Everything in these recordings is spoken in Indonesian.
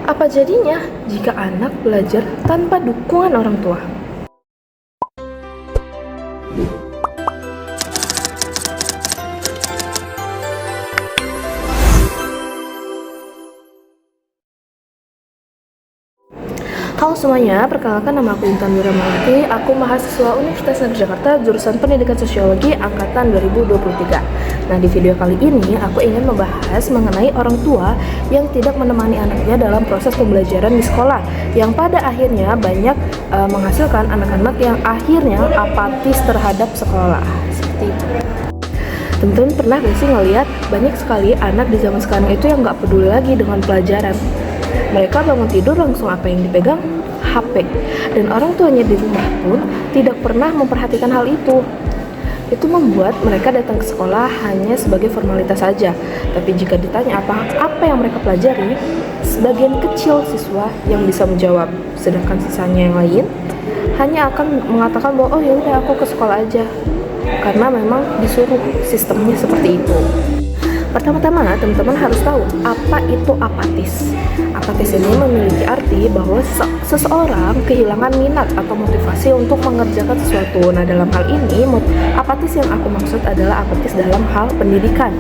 Apa jadinya jika anak belajar tanpa dukungan orang tua? Halo semuanya, perkenalkan nama aku Intan Wiramalati. Aku mahasiswa Universitas Negeri Jakarta jurusan Pendidikan Sosiologi angkatan 2023. Nah, di video kali ini aku ingin membahas mengenai orang tua yang tidak menemani anaknya dalam proses pembelajaran di sekolah, yang pada akhirnya banyak menghasilkan anak-anak yang akhirnya apatis terhadap sekolah. Seperti itu. Teman-teman pernah gak sih ngeliat banyak sekali anak di zaman sekarang itu yang gak peduli lagi dengan pelajaran? Mereka bangun tidur langsung apa yang dipegang? HP. Dan orang tuanya di rumah pun tidak pernah memperhatikan hal itu. Itu membuat mereka datang ke sekolah hanya sebagai formalitas saja. Tapi jika ditanya apa yang mereka pelajari, sebagian kecil siswa yang bisa menjawab, sedangkan sisanya yang lain hanya akan mengatakan bahwa oh ya udah aku ke sekolah aja, karena memang disuruh, sistemnya seperti itu. Pertama-tama, teman-teman harus tahu apa itu apatis. Apatis ini memiliki arti bahwa seseorang kehilangan minat atau motivasi untuk mengerjakan sesuatu. Nah, dalam hal ini, apatis yang aku maksud adalah apatis dalam hal pendidikan,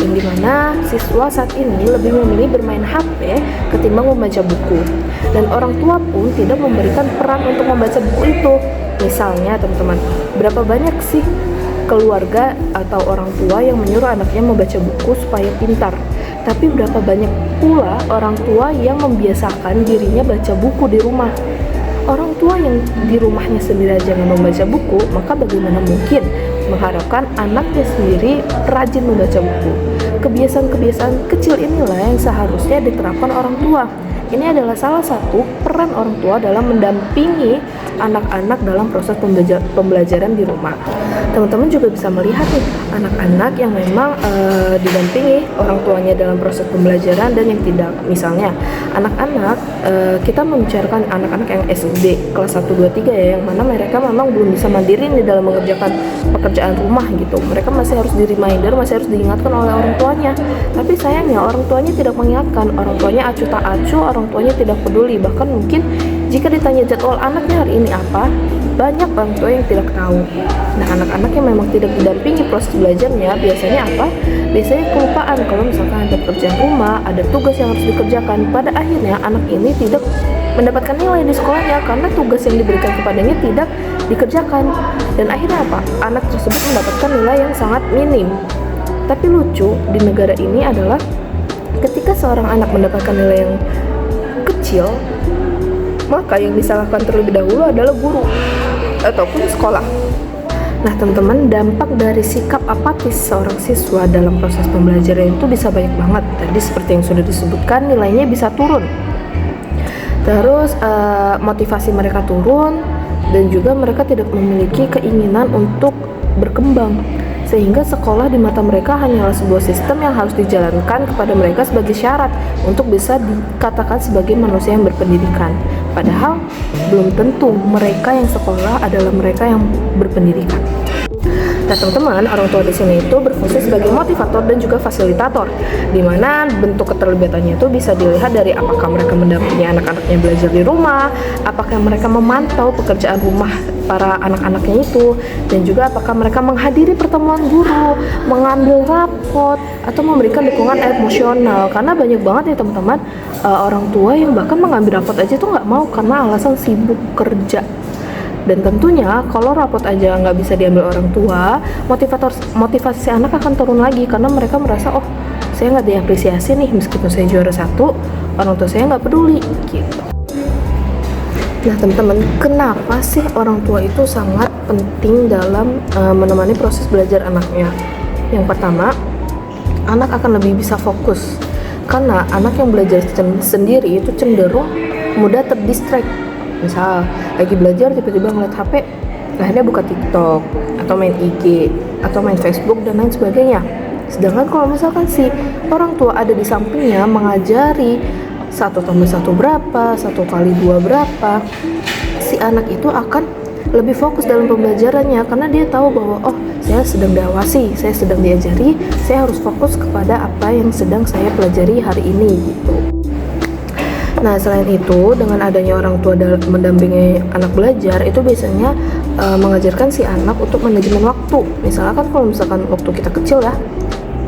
yang dimana siswa saat ini lebih memilih bermain HP ketimbang membaca buku. Dan orang tua pun tidak memberikan peran untuk membaca buku itu. Misalnya, teman-teman, berapa banyak sih keluarga atau orang tua yang menyuruh anaknya membaca buku supaya pintar, tapi berapa banyak pula orang tua yang membiasakan dirinya baca buku di rumah. Orang tua yang di rumahnya sendiri aja nggak membaca buku, maka bagaimana mungkin mengharapkan anaknya sendiri rajin membaca buku? Kebiasaan-kebiasaan kecil inilah yang seharusnya diterapkan orang tua. Ini adalah salah satu peran orang tua dalam mendampingi anak-anak dalam proses pembelajaran di rumah. Teman-teman juga bisa melihat nih, anak-anak yang memang didampingi orang tuanya dalam proses pembelajaran dan yang tidak. Misalnya, anak-anak, kita membicarakan anak-anak yang SD kelas 1, 2, 3 ya, yang mana mereka memang belum bisa mandiri nih dalam mengerjakan pekerjaan rumah gitu. Mereka masih harus di-reminder, masih harus diingatkan oleh orang tuanya. Tapi sayangnya orang tuanya tidak mengingatkan, orang tuanya acuh tak acuh, orang tuanya tidak peduli. Bahkan mungkin jika ditanya jadwal anaknya hari ini apa, banyak orang tua yang tidak tahu. Nah, anak-anak yang memang tidak didampingi proses belajarnya biasanya apa? Biasanya kelupaan kalau misalkan ada pekerjaan rumah, ada tugas yang harus dikerjakan. Pada akhirnya anak ini tidak mendapatkan nilai di sekolahnya karena tugas yang diberikan kepadanya tidak dikerjakan. Dan akhirnya apa? Anak tersebut mendapatkan nilai yang sangat minim. Tapi lucu di negara ini adalah ketika seorang anak mendapatkan nilai yang kecil, maka yang disalahkan terlebih dahulu adalah guru ataupun sekolah. Nah, teman-teman, dampak dari sikap apatis seorang siswa dalam proses pembelajaran itu bisa banyak banget. Tadi seperti yang sudah disebutkan, nilainya bisa turun. Terus motivasi mereka turun, dan juga mereka tidak memiliki keinginan untuk berkembang. Sehingga sekolah di mata mereka hanyalah sebuah sistem yang harus dijalankan kepada mereka sebagai syarat untuk bisa dikatakan sebagai manusia yang berpendidikan. Padahal belum tentu mereka yang sekolah adalah mereka yang berpendidikan. Nah, teman-teman, orang tua di sini itu berfungsi sebagai motivator dan juga fasilitator, di mana bentuk keterlibatannya itu bisa dilihat dari apakah mereka mendampingi anak-anaknya belajar di rumah, apakah mereka memantau pekerjaan rumah para anak-anaknya itu, dan juga apakah mereka menghadiri pertemuan guru, mengambil rapot, atau memberikan dukungan emosional. Karena banyak banget ya teman-teman, orang tua yang bahkan mengambil rapot aja tuh nggak mau karena alasan sibuk kerja. Dan tentunya kalau rapot aja nggak bisa diambil orang tua, motivasi anak akan turun lagi karena mereka merasa, oh saya nggak diapresiasi nih meskipun saya juara 1, orang tua saya nggak peduli gitu. Nah, teman-teman, kenapa sih orang tua itu sangat penting dalam menemani proses belajar anaknya? Yang pertama, anak akan lebih bisa fokus karena anak yang belajar sendiri itu cenderung mudah terdistract. Misal lagi belajar tiba-tiba ngeliat HP, akhirnya buka TikTok atau main IG atau main Facebook dan lain sebagainya. Sedangkan kalau misalkan si orang tua ada di sampingnya mengajari 1 tambah 1 berapa, 1 kali 2 berapa, si anak itu akan lebih fokus dalam pembelajarannya karena dia tahu bahwa oh saya sedang diawasi, saya sedang diajari, saya harus fokus kepada apa yang sedang saya pelajari hari ini gitu. Nah, selain itu, dengan adanya orang tua dalam mendampingi anak belajar, itu biasanya mengajarkan si anak untuk manajemen waktu. Misalnya kan kalau misalkan waktu kita kecil ya,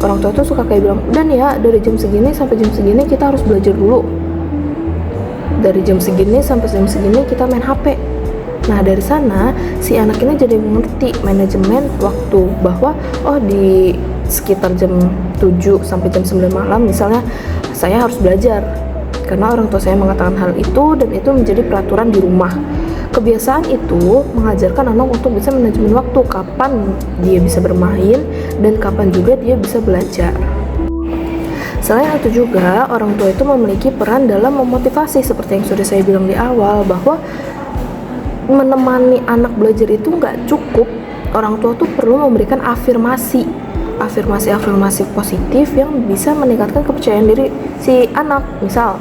orang tua tuh suka kayak bilang, udah nih ya, dari jam segini sampai jam segini kita harus belajar dulu. Dari jam segini sampai jam segini kita main HP. Nah, dari sana si anak ini jadi mengerti manajemen waktu, bahwa oh di sekitar jam 7 sampai jam 9 malam misalnya saya harus belajar. Karena orang tua saya mengatakan hal itu dan itu menjadi peraturan di rumah. Kebiasaan itu mengajarkan anak untuk bisa manajemen waktu, kapan dia bisa bermain dan kapan juga dia bisa belajar. Selain itu juga, orang tua itu memiliki peran dalam memotivasi, seperti yang sudah saya bilang di awal, bahwa menemani anak belajar itu nggak cukup. Orang tua tuh perlu memberikan afirmasi positif yang bisa meningkatkan kepercayaan diri si anak. Misal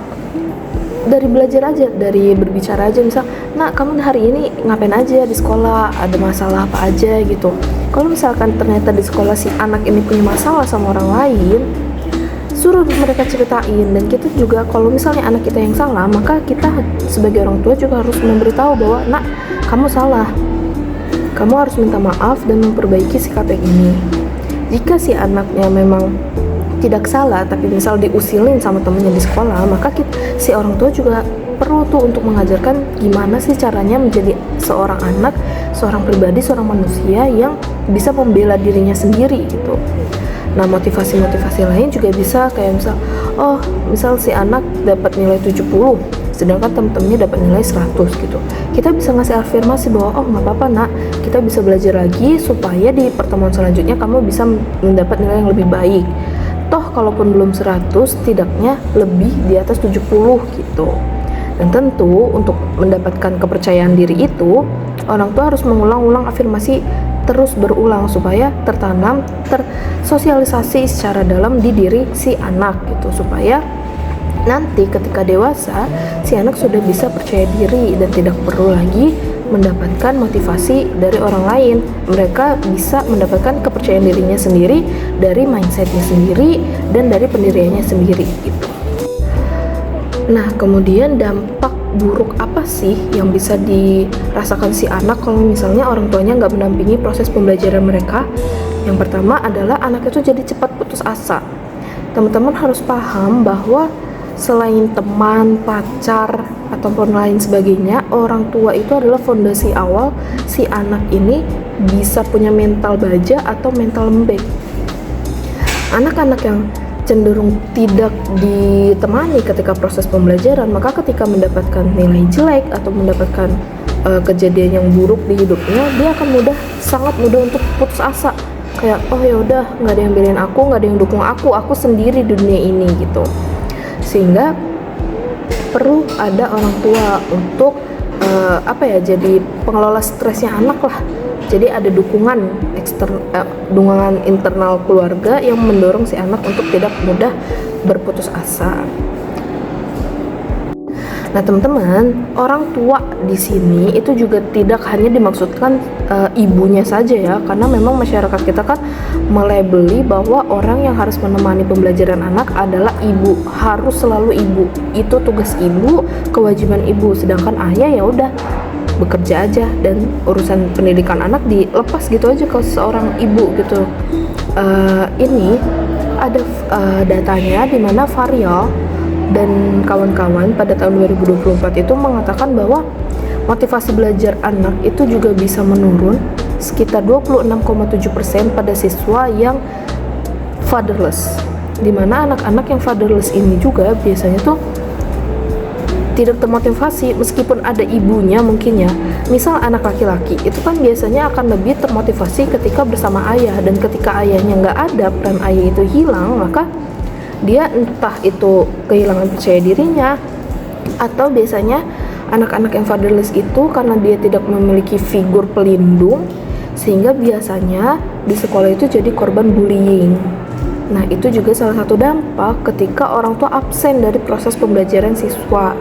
dari belajar aja, dari berbicara aja, misal, nah kamu hari ini ngapain aja di sekolah, ada masalah apa aja gitu. Kalau misalkan ternyata di sekolah si anak ini punya masalah sama orang lain, suruh mereka ceritain. Dan kita juga, kalau misalnya anak kita yang salah, maka kita sebagai orang tua juga harus memberitahu bahwa, nak, kamu salah, kamu harus minta maaf dan memperbaiki sikap yang ini. Jika si anaknya memang tidak salah, tapi misal diusilin sama temennya di sekolah, maka si orang tua juga perlu tuh untuk mengajarkan gimana sih caranya menjadi seorang anak, seorang pribadi, seorang manusia yang bisa membela dirinya sendiri gitu. Nah, motivasi-motivasi lain juga bisa kayak misal si anak dapat nilai 70 sedangkan temen-temennya dapat nilai 100 gitu. Kita bisa ngasih afirmasi bahwa nggak apa-apa nak, kita bisa belajar lagi supaya di pertemuan selanjutnya kamu bisa mendapat nilai yang lebih baik. Toh kalaupun belum 100, setidaknya lebih di atas 70 gitu. Dan tentu untuk mendapatkan kepercayaan diri itu, orang tua harus mengulang-ulang afirmasi terus berulang supaya tersosialisasi secara dalam di diri si anak gitu, supaya nanti ketika dewasa si anak sudah bisa percaya diri dan tidak perlu lagi mendapatkan motivasi dari orang lain. Mereka bisa mendapatkan kepercayaan dirinya sendiri dari mindsetnya sendiri dan dari pendiriannya sendiri gitu. Nah, kemudian dampak buruk apa sih yang bisa dirasakan si anak kalau misalnya orang tuanya nggak mendampingi proses pembelajaran mereka? Yang pertama adalah anak itu jadi cepat putus asa. Teman-teman harus paham bahwa selain teman, pacar, ataupun lain sebagainya, orang tua itu adalah fondasi awal si anak ini bisa punya mental baja atau mental lembek. Anak-anak yang cenderung tidak ditemani ketika proses pembelajaran, maka ketika mendapatkan nilai jelek atau mendapatkan kejadian yang buruk di hidupnya, dia akan sangat mudah untuk putus asa. Kayak, ya udah, nggak ada yang belain aku, nggak ada yang dukung aku sendiri di dunia ini gitu. Sehingga perlu ada orang tua untuk jadi pengelola stresnya anak lah. Jadi ada dukungan internal keluarga yang mendorong si anak untuk tidak mudah berputus asa. Nah, teman-teman, orang tua di sini itu juga tidak hanya dimaksudkan ibunya saja ya, karena memang masyarakat kita kan melabeli bahwa orang yang harus menemani pembelajaran anak adalah ibu, harus selalu ibu. Itu tugas ibu, kewajiban ibu. Sedangkan ayah ya udah bekerja aja dan urusan pendidikan anak dilepas gitu aja ke seorang ibu gitu. Ini ada datanya di mana Varial dan kawan-kawan pada tahun 2024 itu mengatakan bahwa motivasi belajar anak itu juga bisa menurun sekitar 26,7% pada siswa yang fatherless, di mana anak-anak yang fatherless ini juga biasanya tuh tidak termotivasi meskipun ada ibunya mungkin ya. Misal anak laki-laki itu kan biasanya akan lebih termotivasi ketika bersama ayah, dan ketika ayahnya nggak ada, peran ayah itu hilang, maka dia entah itu kehilangan percaya dirinya, atau biasanya anak-anak yang fatherless itu karena dia tidak memiliki figur pelindung, sehingga biasanya di sekolah itu jadi korban bullying. Nah, itu juga salah satu dampak ketika orang tua absen dari proses pembelajaran siswa.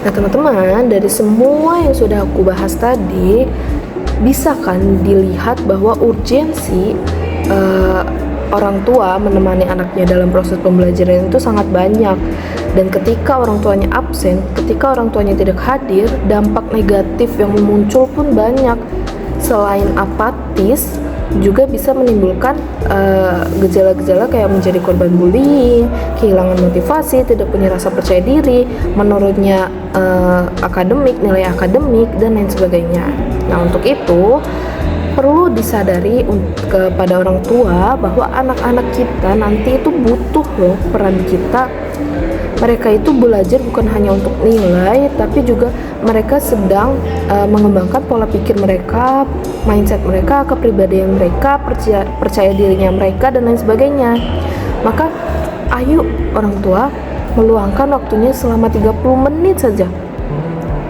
Nah, teman-teman, dari semua yang sudah aku bahas tadi, bisa kan dilihat bahwa urgensi orang tua menemani anaknya dalam proses pembelajaran itu sangat banyak, dan ketika orang tuanya absen, ketika orang tuanya tidak hadir, dampak negatif yang muncul pun banyak. Selain apatis, juga bisa menimbulkan gejala-gejala kayak menjadi korban bullying, kehilangan motivasi, tidak punya rasa percaya diri, menurunnya nilai akademik, dan lain sebagainya. Nah, untuk itu perlu disadari kepada orang tua bahwa anak-anak kita nanti itu butuh loh peran kita. Mereka itu belajar bukan hanya untuk nilai, tapi juga mereka sedang mengembangkan pola pikir mereka, mindset mereka, kepribadian mereka, percaya dirinya mereka, dan lain sebagainya. Maka ayo orang tua meluangkan waktunya selama 30 menit saja,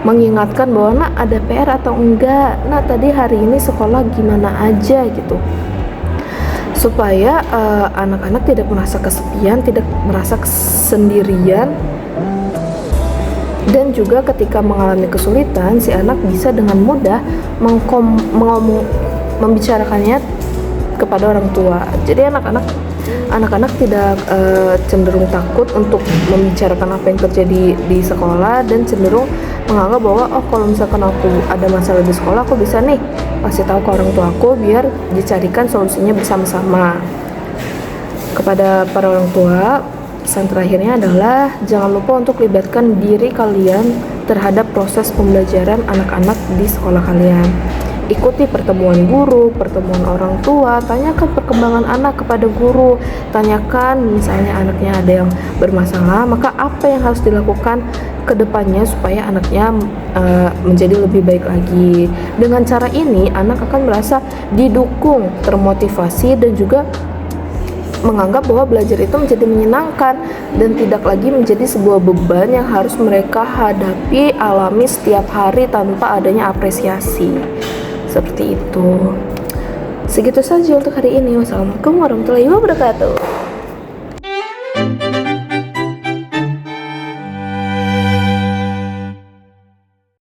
mengingatkan bahwa nak ada PR atau enggak, nak tadi hari ini sekolah gimana aja gitu, supaya anak-anak tidak merasa kesepian, tidak merasa sendirian, dan juga ketika mengalami kesulitan si anak bisa dengan mudah membicarakannya kepada orang tua. Jadi anak-anak tidak cenderung takut untuk membicarakan apa yang terjadi di sekolah, dan cenderung menganggap bahwa kalau misalkan aku ada masalah di sekolah, aku bisa nih kasih tahu ke orang tua aku biar dicarikan solusinya bersama-sama. Kepada para orang tua, pesan terakhirnya adalah jangan lupa untuk libatkan diri kalian terhadap proses pembelajaran anak-anak di sekolah kalian. Ikuti pertemuan guru, pertemuan orang tua, tanyakan perkembangan anak kepada guru, tanyakan misalnya anaknya ada yang bermasalah, maka apa yang harus dilakukan ke depannya supaya anaknya menjadi lebih baik lagi. Dengan cara ini anak akan merasa didukung, termotivasi, dan juga menganggap bahwa belajar itu menjadi menyenangkan dan tidak lagi menjadi sebuah beban yang harus mereka hadapi, alami setiap hari tanpa adanya apresiasi. Seperti itu. Segitu saja untuk hari ini. Wassalamualaikum warahmatullahi wabarakatuh.